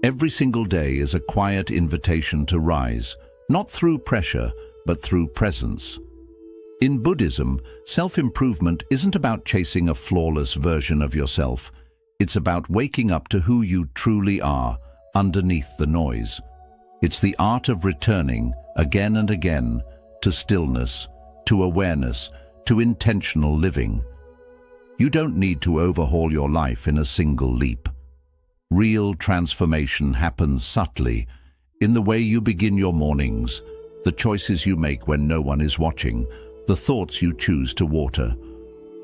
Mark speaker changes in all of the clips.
Speaker 1: Every single day is a quiet invitation to rise, not through pressure, but through presence. In Buddhism, self-improvement isn't about chasing a flawless version of yourself. It's about waking up to who you truly are, underneath the noise. It's the art of returning, again and again, to stillness, to awareness, to intentional living. You don't need to overhaul your life in a single leap. Real transformation happens subtly, in the way you begin your mornings, the choices you make when no one is watching, the thoughts you choose to water.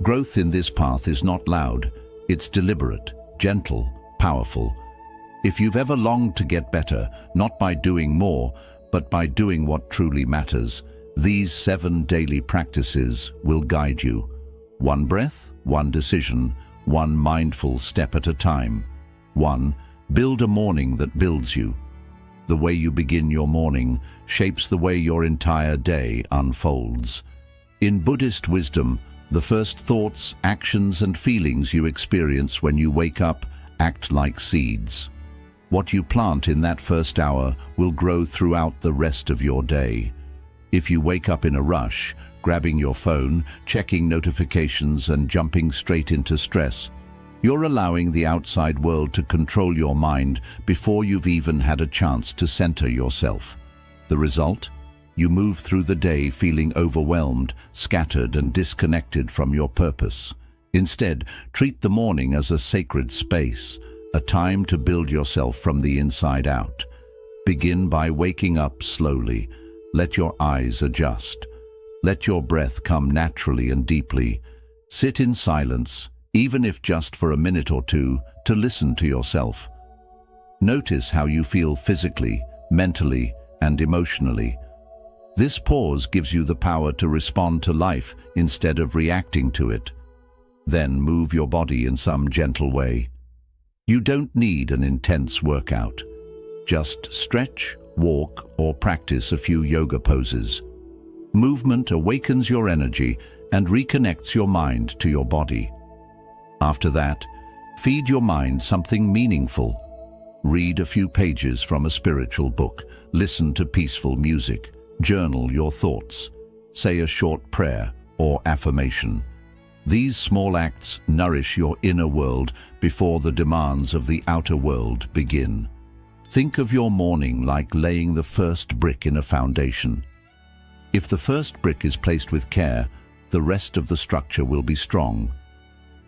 Speaker 1: Growth in this path is not loud, it's deliberate, gentle, powerful. If you've ever longed to get better, not by doing more, but by doing what truly matters, these 7 daily practices will guide you. One breath, one decision, one mindful step at a time. 1. Build a morning that builds you. The way you begin your morning shapes the way your entire day unfolds. In Buddhist wisdom, the first thoughts, actions, and feelings you experience when you wake up act like seeds. What you plant in that first hour will grow throughout the rest of your day. If you wake up in a rush, grabbing your phone, checking notifications, and jumping straight into stress, you're allowing the outside world to control your mind before you've even had a chance to center yourself. The result? You move through the day feeling overwhelmed, scattered, and disconnected from your purpose. Instead, treat the morning as a sacred space, a time to build yourself from the inside out. Begin by waking up slowly. Let your eyes adjust. Let your breath come naturally and deeply. Sit in silence, even if just for a minute or two, to listen to yourself. Notice how you feel physically, mentally, and emotionally. This pause gives you the power to respond to life instead of reacting to it. Then move your body in some gentle way. You don't need an intense workout. Just stretch, walk, or practice a few yoga poses. Movement awakens your energy and reconnects your mind to your body. After that, feed your mind something meaningful. Read a few pages from a spiritual book, listen to peaceful music, journal your thoughts, say a short prayer or affirmation. These small acts nourish your inner world before the demands of the outer world begin. Think of your morning like laying the first brick in a foundation. If the first brick is placed with care, the rest of the structure will be strong.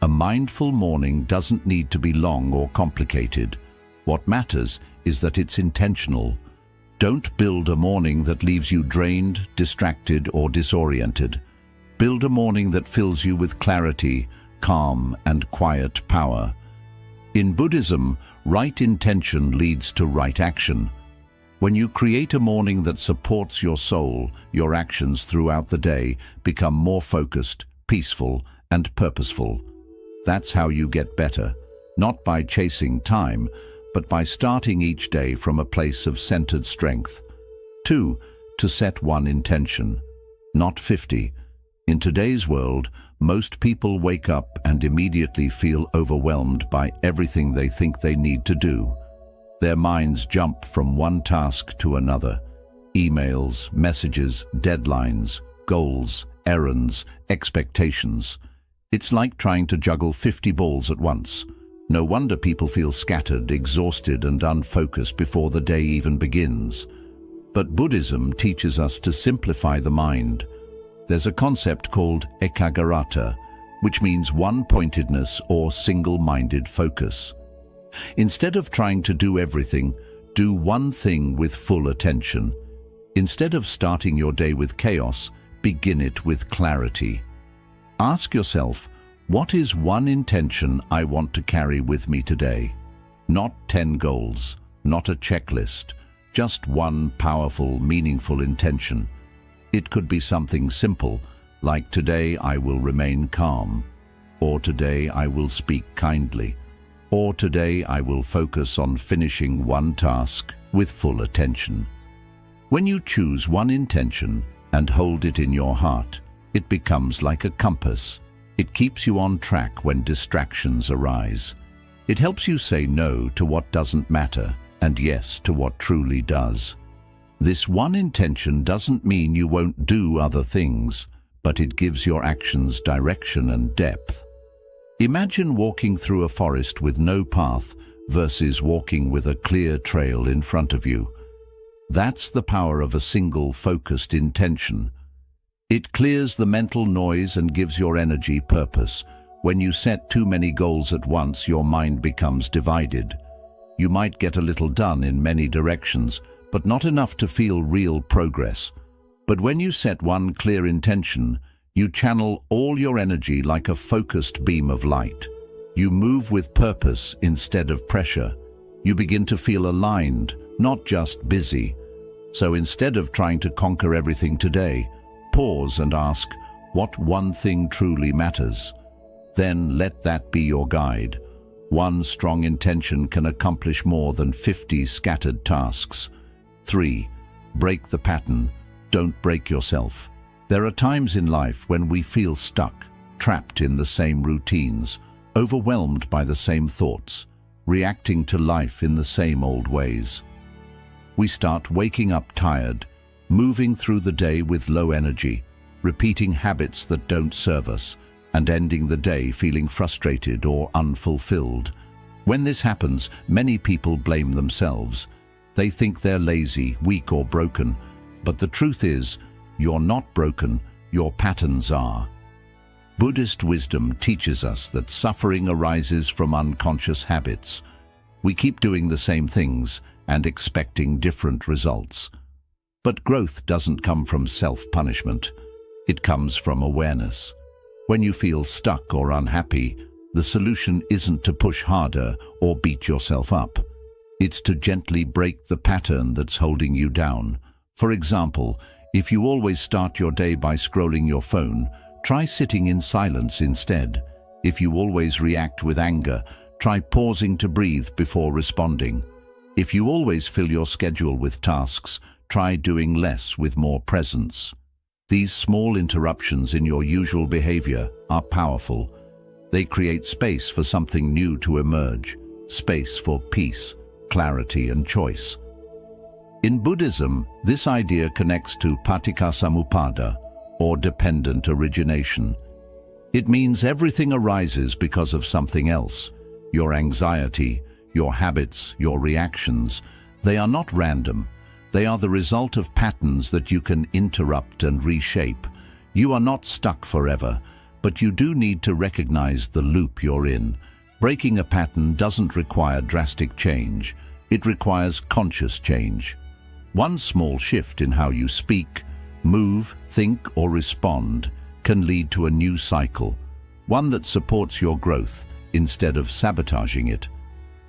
Speaker 1: A mindful morning doesn't need to be long or complicated. What matters is that it's intentional. Don't build a morning that leaves you drained, distracted, or disoriented. Build a morning that fills you with clarity, calm, and quiet power. In Buddhism, right intention leads to right action. When you create a morning that supports your soul, your actions throughout the day become more focused, peaceful, and purposeful. That's how you get better, not by chasing time, but by starting each day from a place of centered strength. 2. To set one intention, not 50. In today's world, most people wake up and immediately feel overwhelmed by everything they think they need to do. Their minds jump from one task to another. Emails, messages, deadlines, goals, errands, expectations. It's like trying to juggle 50 balls at once. No wonder people feel scattered, exhausted, and unfocused before the day even begins. But Buddhism teaches us to simplify the mind. There's a concept called ekaggata, which means one-pointedness or single-minded focus. Instead of trying to do everything, do one thing with full attention. Instead of starting your day with chaos, begin it with clarity. Ask yourself, what is one intention I want to carry with me today? Not 10 goals, not a checklist, just one powerful, meaningful intention. It could be something simple, like today I will remain calm, or today I will speak kindly, or today I will focus on finishing one task with full attention. When you choose one intention and hold it in your heart, it becomes like a compass. It keeps you on track when distractions arise. It helps you say no to what doesn't matter and yes to what truly does. This one intention doesn't mean you won't do other things, but it gives your actions direction and depth. Imagine walking through a forest with no path versus walking with a clear trail in front of you. That's the power of a single focused intention. It clears the mental noise and gives your energy purpose. When you set too many goals at once, your mind becomes divided. You might get a little done in many directions, but not enough to feel real progress. But when you set one clear intention, you channel all your energy like a focused beam of light. You move with purpose instead of pressure. You begin to feel aligned, not just busy. So instead of trying to conquer everything today, pause and ask, what one thing truly matters? Then let that be your guide. One strong intention can accomplish more than 50 scattered tasks. 3. Break the pattern. Don't break yourself. There are times in life when we feel stuck, trapped in the same routines, overwhelmed by the same thoughts, reacting to life in the same old ways. We start waking up tired, moving through the day with low energy, repeating habits that don't serve us, and ending the day feeling frustrated or unfulfilled. When this happens, many people blame themselves. They think they're lazy, weak, or broken. But the truth is, you're not broken, your patterns are. Buddhist wisdom teaches us that suffering arises from unconscious habits. We keep doing the same things and expecting different results. But growth doesn't come from self-punishment. It comes from awareness. When you feel stuck or unhappy, the solution isn't to push harder or beat yourself up. It's to gently break the pattern that's holding you down. For example, if you always start your day by scrolling your phone, try sitting in silence instead. If you always react with anger, try pausing to breathe before responding. If you always fill your schedule with tasks, try doing less with more presence. These small interruptions in your usual behavior are powerful. They create space for something new to emerge, space for peace, clarity, and choice. In Buddhism, this idea connects to paticcasamuppada, or dependent origination. It means everything arises because of something else. Your anxiety, your habits, your reactions, they are not random. They are the result of patterns that you can interrupt and reshape. You are not stuck forever, but you do need to recognize the loop you're in. Breaking a pattern doesn't require drastic change. It requires conscious change. One small shift in how you speak, move, think, or respond can lead to a new cycle, one that supports your growth instead of sabotaging it.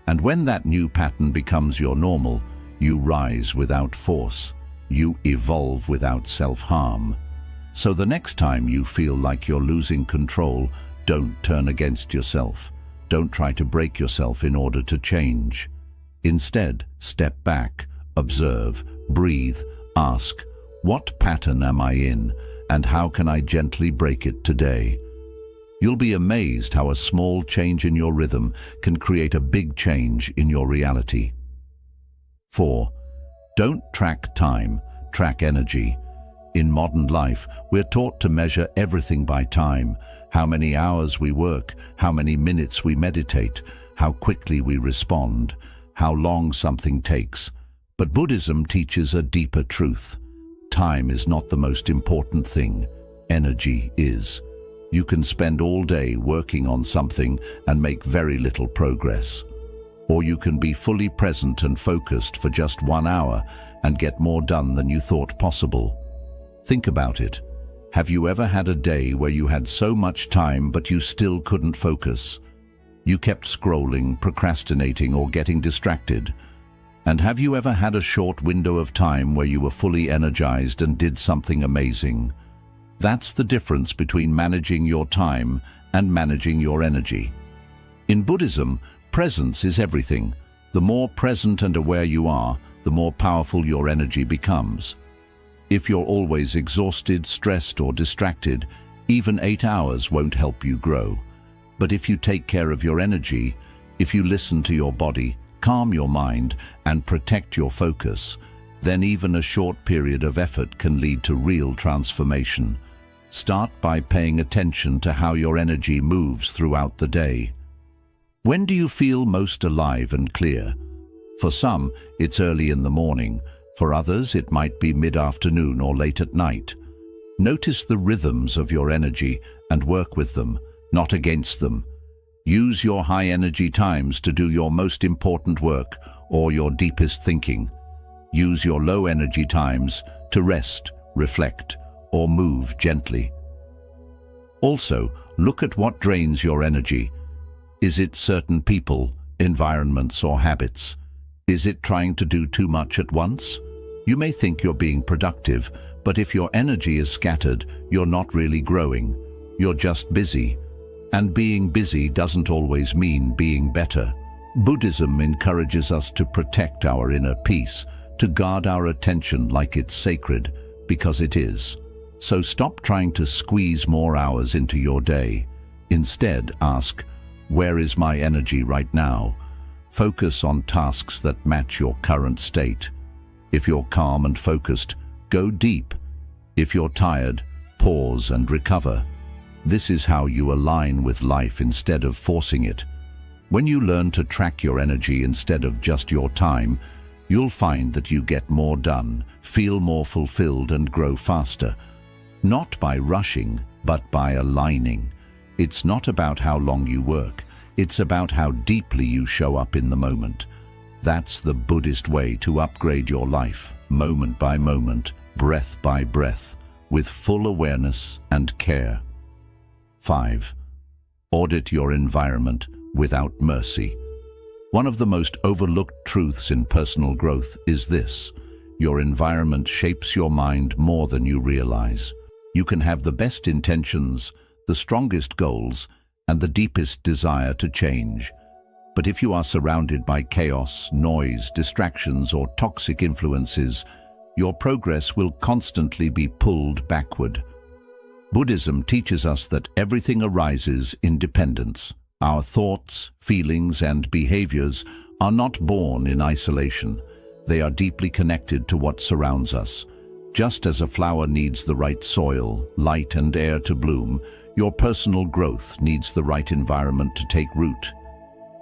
Speaker 1: And when that new pattern becomes your normal, you rise without force. You evolve without self-harm. So the next time you feel like you're losing control, don't turn against yourself. Don't try to break yourself in order to change. Instead, step back, observe, breathe, ask, what pattern am I in, and how can I gently break it today? You'll be amazed how a small change in your rhythm can create a big change in your reality. 4. Don't track time, track energy. In modern life, we're taught to measure everything by time: how many hours we work, how many minutes we meditate, how quickly we respond, how long something takes. But Buddhism teaches a deeper truth. Time is not the most important thing. Energy is. You can spend all day working on something and make very little progress. Or you can be fully present and focused for just 1 hour and get more done than you thought possible. Think about it. Have you ever had a day where you had so much time but you still couldn't focus? You kept scrolling, procrastinating, or getting distracted. And have you ever had a short window of time where you were fully energized and did something amazing? That's the difference between managing your time and managing your energy. In Buddhism, presence is everything. The more present and aware you are, the more powerful your energy becomes. If you're always exhausted, stressed, or distracted, even 8 hours won't help you grow. But if you take care of your energy, if you listen to your body, calm your mind, and protect your focus, then even a short period of effort can lead to real transformation. Start by paying attention to how your energy moves throughout the day. When do you feel most alive and clear? For some, it's early in the morning. For others, it might be mid-afternoon or late at night. Notice the rhythms of your energy and work with them, not against them. Use your high-energy times to do your most important work or your deepest thinking. Use your low-energy times to rest, reflect, or move gently. Also, look at what drains your energy. Is it certain people, environments, or habits? Is it trying to do too much at once? You may think you're being productive, but if your energy is scattered, you're not really growing. You're just busy. And being busy doesn't always mean being better. Buddhism encourages us to protect our inner peace, to guard our attention like it's sacred, because it is. So stop trying to squeeze more hours into your day. Instead, ask, where is my energy right now? Focus on tasks that match your current state. If you're calm and focused, go deep. If you're tired, pause and recover. This is how you align with life instead of forcing it. When you learn to track your energy instead of just your time, you'll find that you get more done, feel more fulfilled, and grow faster. Not by rushing, but by aligning. It's not about how long you work. It's about how deeply you show up in the moment. That's the Buddhist way to upgrade your life, moment by moment, breath by breath, with full awareness and care. 5. Audit your environment without mercy. One of the most overlooked truths in personal growth is this: your environment shapes your mind more than you realize. You can have the best intentions, the strongest goals, and the deepest desire to change. But if you are surrounded by chaos, noise, distractions, or toxic influences, your progress will constantly be pulled backward. Buddhism teaches us that everything arises in dependence. Our thoughts, feelings, and behaviors are not born in isolation. They are deeply connected to what surrounds us. Just as a flower needs the right soil, light, and air to bloom, your personal growth needs the right environment to take root.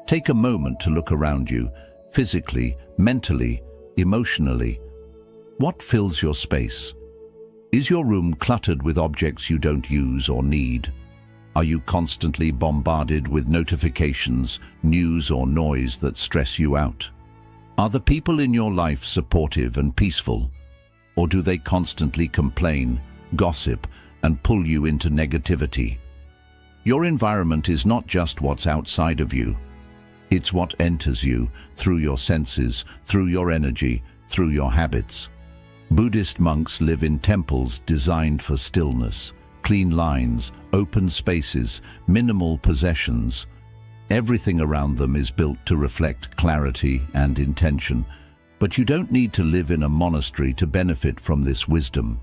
Speaker 1: Take a moment to look around you, physically, mentally, emotionally. What fills your space? Is your room cluttered with objects you don't use or need? Are you constantly bombarded with notifications, news, or noise that stress you out? Are the people in your life supportive and peaceful? Or do they constantly complain, gossip, and pull you into negativity? Your environment is not just what's outside of you. It's what enters you through your senses, through your energy, through your habits. Buddhist monks live in temples designed for stillness, clean lines, open spaces, minimal possessions. Everything around them is built to reflect clarity and intention. But you don't need to live in a monastery to benefit from this wisdom.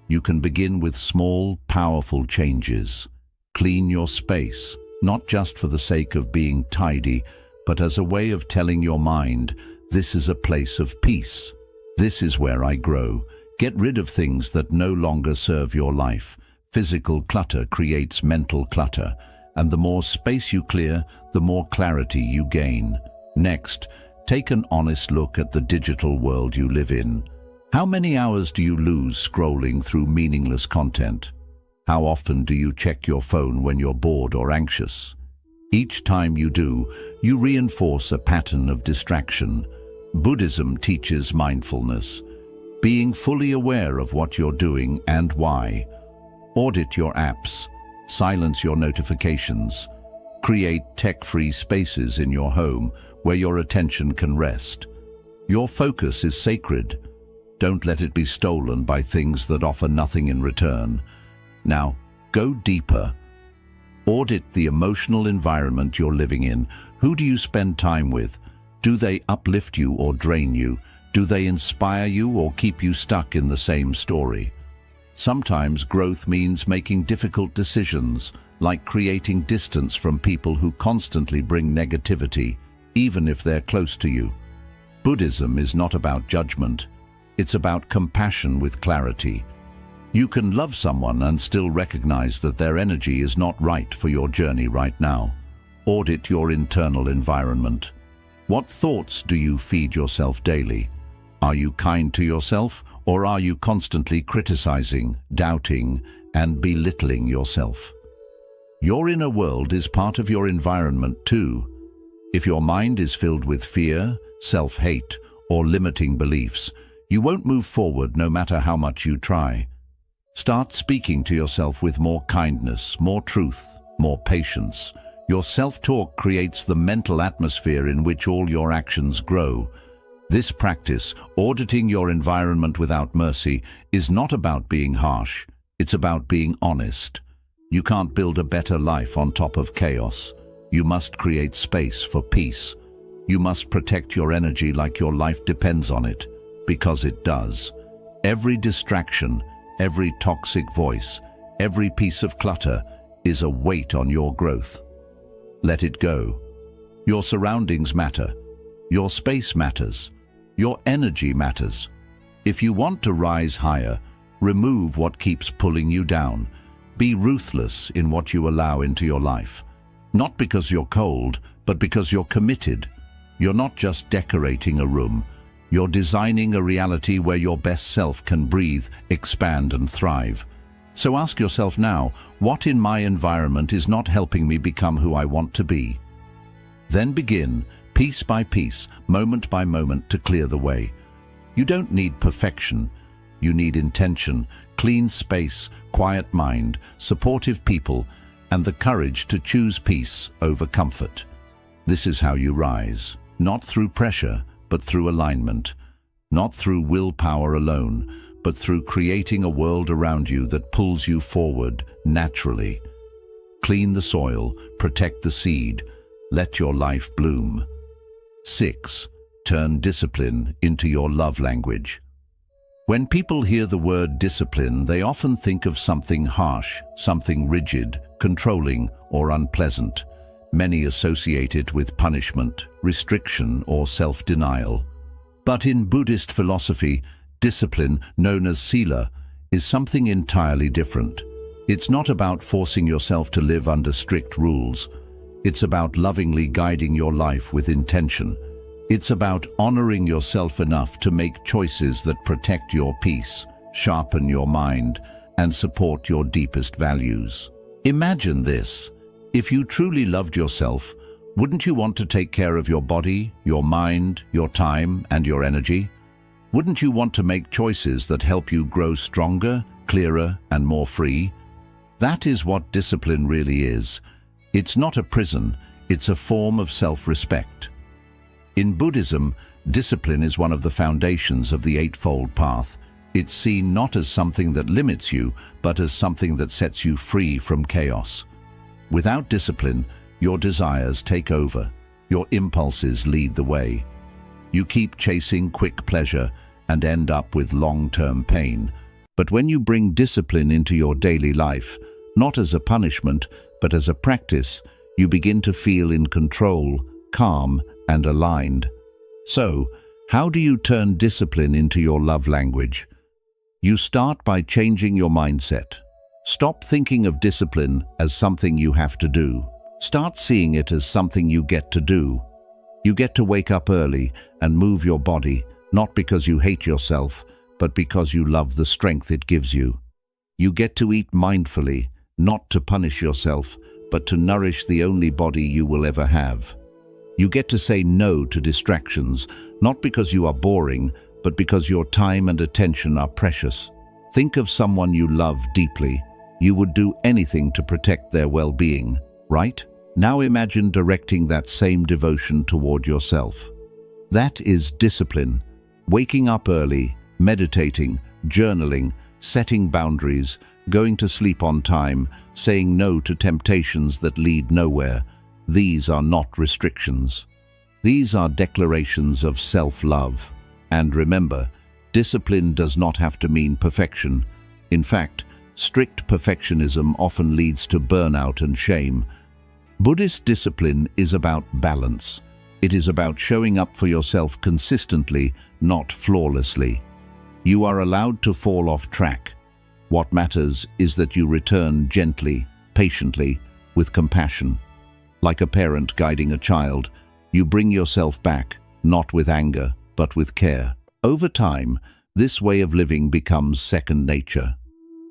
Speaker 1: You can begin with small, powerful changes. Clean your space, not just for the sake of being tidy, but as a way of telling your mind, this is a place of peace. This is where I grow. Get rid of things that no longer serve your life. Physical clutter creates mental clutter, and the more space you clear, the more clarity you gain. Next, take an honest look at the digital world you live in. How many hours do you lose scrolling through meaningless content? How often do you check your phone when you're bored or anxious? Each time you do, you reinforce a pattern of distraction. Buddhism teaches mindfulness, being fully aware of what you're doing and why. Audit your apps, silence your notifications, create tech-free spaces in your home where your attention can rest. Your focus is sacred. Don't let it be stolen by things that offer nothing in return. Now, go deeper. Audit the emotional environment you're living in. Who do you spend time with? Do they uplift you or drain you? Do they inspire you or keep you stuck in the same story? Sometimes growth means making difficult decisions, like creating distance from people who constantly bring negativity. even if they're close to you. Buddhism is not about judgment. It's about compassion with clarity. You can love someone and still recognize that their energy is not right for your journey right now. Audit your internal environment. What thoughts do you feed yourself daily? Are you kind to yourself, or are you constantly criticizing, doubting, and belittling yourself? Your inner world is part of your environment too. If your mind is filled with fear, self-hate, or limiting beliefs, you won't move forward no matter how much you try. Start speaking to yourself with more kindness, more truth, more patience. Your self-talk creates the mental atmosphere in which all your actions grow. This practice, auditing your environment without mercy, is not about being harsh. It's about being honest. You can't build a better life on top of chaos. You must create space for peace. You must protect your energy like your life depends on it, because it does. Every distraction, every toxic voice, every piece of clutter is a weight on your growth. Let it go. Your surroundings matter. Your space matters. Your energy matters. If you want to rise higher, remove what keeps pulling you down. Be ruthless in what you allow into your life. Not because you're cold, but because you're committed. You're not just decorating a room. You're designing a reality where your best self can breathe, expand, and thrive. So ask yourself now, what in my environment is not helping me become who I want to be? Then begin, piece by piece, moment by moment, to clear the way. You don't need perfection. You need intention, clean space, quiet mind, supportive people, and the courage to choose peace over comfort. This is how you rise, not through pressure, but through alignment. Not through willpower alone, but through creating a world around you that pulls you forward naturally. Clean the soil, protect the seed, let your life bloom. 6. Turn discipline into your love language. When people hear the word discipline, they often think of something harsh, something rigid, controlling, or unpleasant. Many associate it with punishment, restriction, or self-denial. But in Buddhist philosophy, discipline, known as sila, is something entirely different. It's not about forcing yourself to live under strict rules. It's about lovingly guiding your life with intention. It's about honoring yourself enough to make choices that protect your peace, sharpen your mind, and support your deepest values. Imagine this. If you truly loved yourself, wouldn't you want to take care of your body, your mind, your time, and your energy? Wouldn't you want to make choices that help you grow stronger, clearer, and more free? That is what discipline really is. It's not a prison, it's a form of self-respect. In Buddhism, discipline is one of the foundations of the Eightfold Path. It's seen not as something that limits you, but as something that sets you free from chaos. Without discipline, your desires take over, your impulses lead the way. You keep chasing quick pleasure and end up with long-term pain. But when you bring discipline into your daily life, not as a punishment, but as a practice, you begin to feel in control, calm, and aligned. So, how do you turn discipline into your love language? You start by changing your mindset. Stop thinking of discipline as something you have to do. Start seeing it as something you get to do. You get to wake up early and move your body, not because you hate yourself, but because you love the strength it gives you. You get to eat mindfully, not to punish yourself, but to nourish the only body you will ever have. You get to say no to distractions, not because you are boring, but because your time and attention are precious. Think of someone you love deeply. You would do anything to protect their well-being, right? Now imagine directing that same devotion toward yourself. That is discipline. Waking up early, meditating, journaling, setting boundaries, going to sleep on time, saying no to temptations that lead nowhere. These are not restrictions. These are declarations of self-love. And remember, discipline does not have to mean perfection. In fact, strict perfectionism often leads to burnout and shame. Buddhist discipline is about balance. It is about showing up for yourself consistently, not flawlessly. You are allowed to fall off track. What matters is that you return gently, patiently, with compassion. Like a parent guiding a child, you bring yourself back, not with anger, but with care. Over time, this way of living becomes second nature.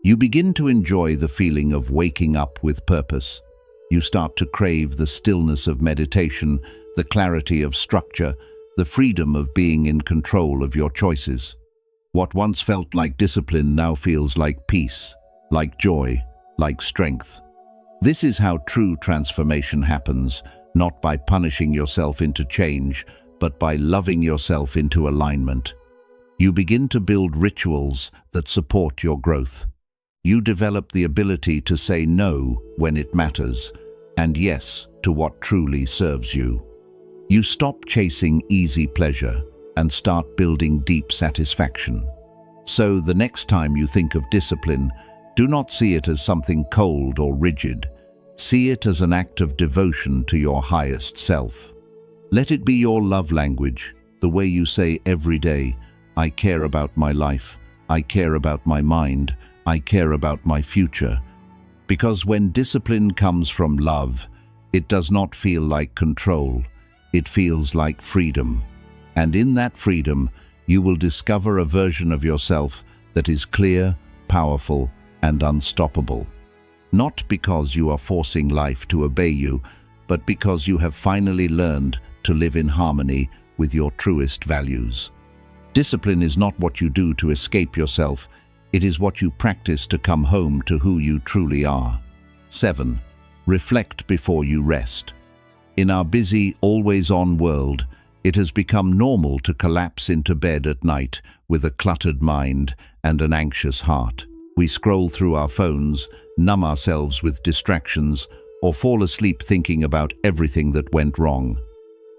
Speaker 1: You begin to enjoy the feeling of waking up with purpose. You start to crave the stillness of meditation, the clarity of structure, the freedom of being in control of your choices. What once felt like discipline now feels like peace, like joy, like strength. This is how true transformation happens, not by punishing yourself into change, but by loving yourself into alignment. You begin to build rituals that support your growth. You develop the ability to say no when it matters, and yes to what truly serves you. You stop chasing easy pleasure and start building deep satisfaction. So the next time you think of discipline, do not see it as something cold or rigid. See it as an act of devotion to your highest self. Let it be your love language, the way you say every day, I care about my life, I care about my mind, I care about my future. Because when discipline comes from love, it does not feel like control, it feels like freedom. And in that freedom, you will discover a version of yourself that is clear, powerful, and unstoppable. Not because you are forcing life to obey you, but because you have finally learned to live in harmony with your truest values. Discipline is not what you do to escape yourself, it is what you practice to come home to who you truly are. 7. Reflect before you rest. In our busy, always-on world, it has become normal to collapse into bed at night with a cluttered mind and an anxious heart. We scroll through our phones, numb ourselves with distractions, or fall asleep thinking about everything that went wrong.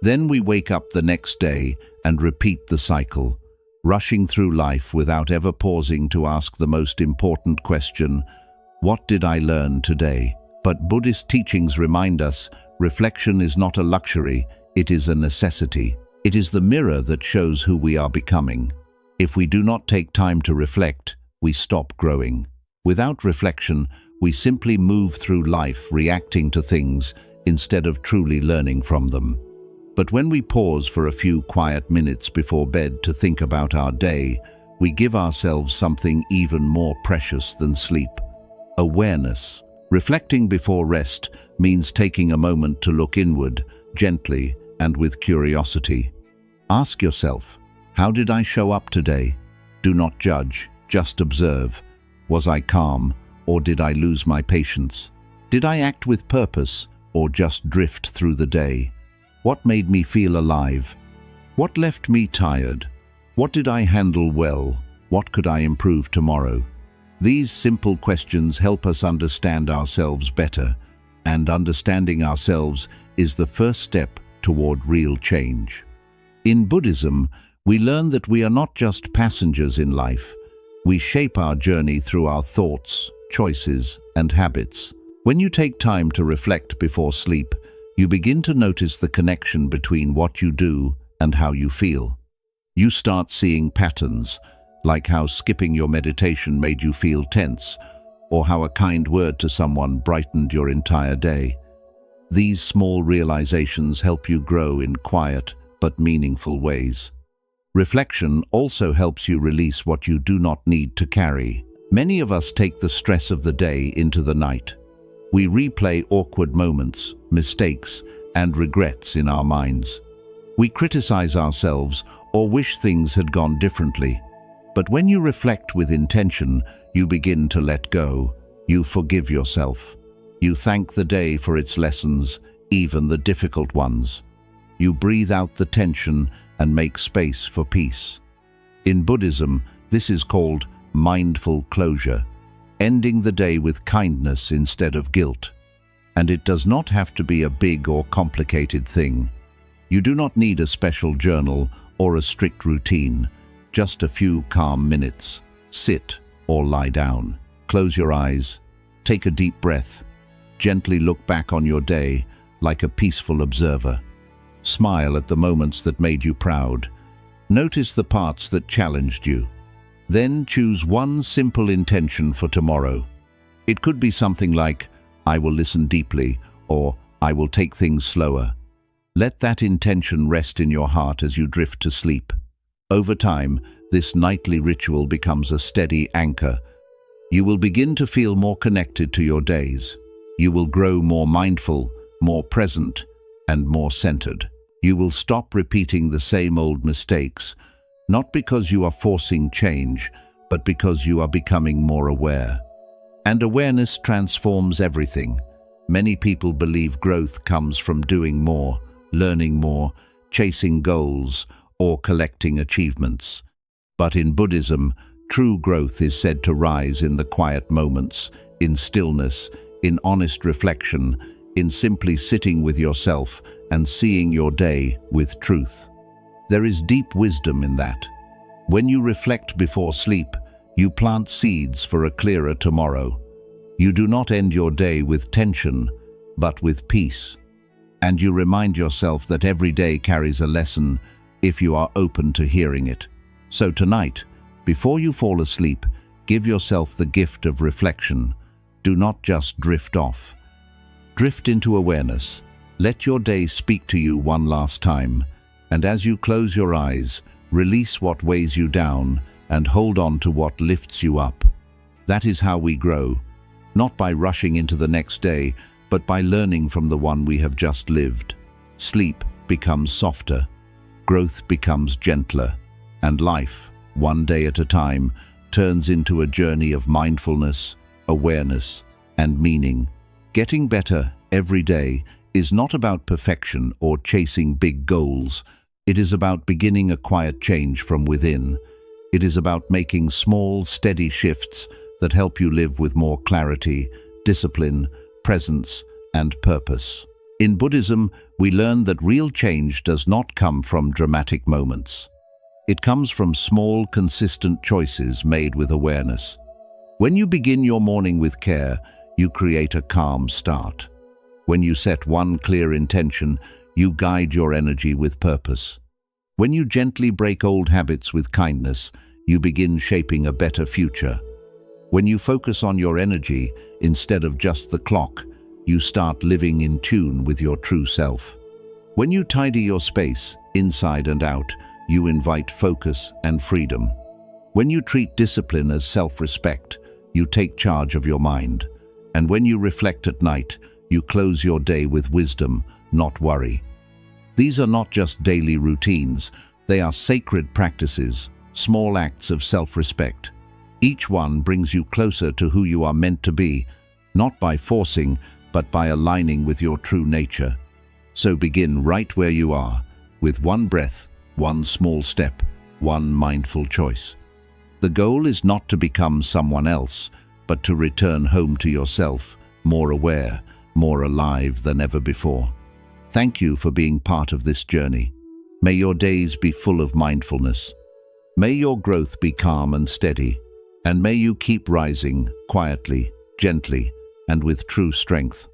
Speaker 1: Then we wake up the next day and repeat the cycle, rushing through life without ever pausing to ask the most important question, what did I learn today? But Buddhist teachings remind us, reflection is not a luxury, it is a necessity. It is the mirror that shows who we are becoming. If we do not take time to reflect, we stop growing. Without reflection, we simply move through life reacting to things instead of truly learning from them. But when we pause for a few quiet minutes before bed to think about our day, we give ourselves something even more precious than sleep: awareness. Reflecting before rest means taking a moment to look inward, gently and with curiosity. Ask yourself, how did I show up today? Do not judge, just observe. Was I calm, or did I lose my patience? Did I act with purpose, or just drift through the day? What made me feel alive? What left me tired? What did I handle well? What could I improve tomorrow? These simple questions help us understand ourselves better, and understanding ourselves is the first step toward real change. In Buddhism, we learn that we are not just passengers in life. We shape our journey through our thoughts, choices, and habits. When you take time to reflect before sleep, you begin to notice the connection between what you do and how you feel. You start seeing patterns, like how skipping your meditation made you feel tense, or how a kind word to someone brightened your entire day. These small realizations help you grow in quiet but meaningful ways. Reflection also helps you release what you do not need to carry. Many of us take the stress of the day into the night. We replay awkward moments, mistakes, and regrets in our minds. We criticize ourselves or wish things had gone differently. But when you reflect with intention, you begin to let go. You forgive yourself. You thank the day for its lessons, even the difficult ones. You breathe out the tension and make space for peace. In Buddhism, this is called mindful closure, ending the day with kindness instead of guilt. And it does not have to be a big or complicated thing. You do not need a special journal or a strict routine, just a few calm minutes. Sit or lie down. Close your eyes. Take a deep breath. Gently look back on your day like a peaceful observer. Smile at the moments that made you proud. Notice the parts that challenged you. Then choose one simple intention for tomorrow. It could be something like, I will listen deeply, or I will take things slower. Let that intention rest in your heart as you drift to sleep. Over time, this nightly ritual becomes a steady anchor. You will begin to feel more connected to your days. You will grow more mindful, more present, and more centered. You will stop repeating the same old mistakes, not because you are forcing change, but because you are becoming more aware. And awareness transforms everything. Many people believe growth comes from doing more, learning more, chasing goals, or collecting achievements. But in Buddhism, true growth is said to rise in the quiet moments, in stillness, in honest reflection, in simply sitting with yourself and seeing your day with truth. There is deep wisdom in that. When you reflect before sleep, you plant seeds for a clearer tomorrow. You do not end your day with tension, but with peace. And you remind yourself that every day carries a lesson if you are open to hearing it. So tonight, before you fall asleep, give yourself the gift of reflection. Do not just drift off. Drift into awareness. Let your day speak to you one last time, and as you close your eyes, release what weighs you down and hold on to what lifts you up. That is how we grow, not by rushing into the next day, but by learning from the one we have just lived. Sleep becomes softer, growth becomes gentler, and life, one day at a time, turns into a journey of mindfulness, awareness, and meaning. Getting better every day is not about perfection or chasing big goals. It is about beginning a quiet change from within. It is about making small, steady shifts that help you live with more clarity, discipline, presence, and purpose. In Buddhism, we learn that real change does not come from dramatic moments. It comes from small, consistent choices made with awareness. When you begin your morning with care, you create a calm start. When you set one clear intention, you guide your energy with purpose. When you gently break old habits with kindness, you begin shaping a better future. When you focus on your energy instead of just the clock, you start living in tune with your true self. When you tidy your space, inside and out, you invite focus and freedom. When you treat discipline as self-respect, you take charge of your mind. And when you reflect at night, you close your day with wisdom, not worry. These are not just daily routines, they are sacred practices, small acts of self-respect. Each one brings you closer to who you are meant to be, not by forcing, but by aligning with your true nature. So begin right where you are, with one breath, one small step, one mindful choice. The goal is not to become someone else, but to return home to yourself, more aware, more alive than ever before. Thank you for being part of this journey. May your days be full of mindfulness. May your growth be calm and steady, and may you keep rising quietly, gently, and with true strength.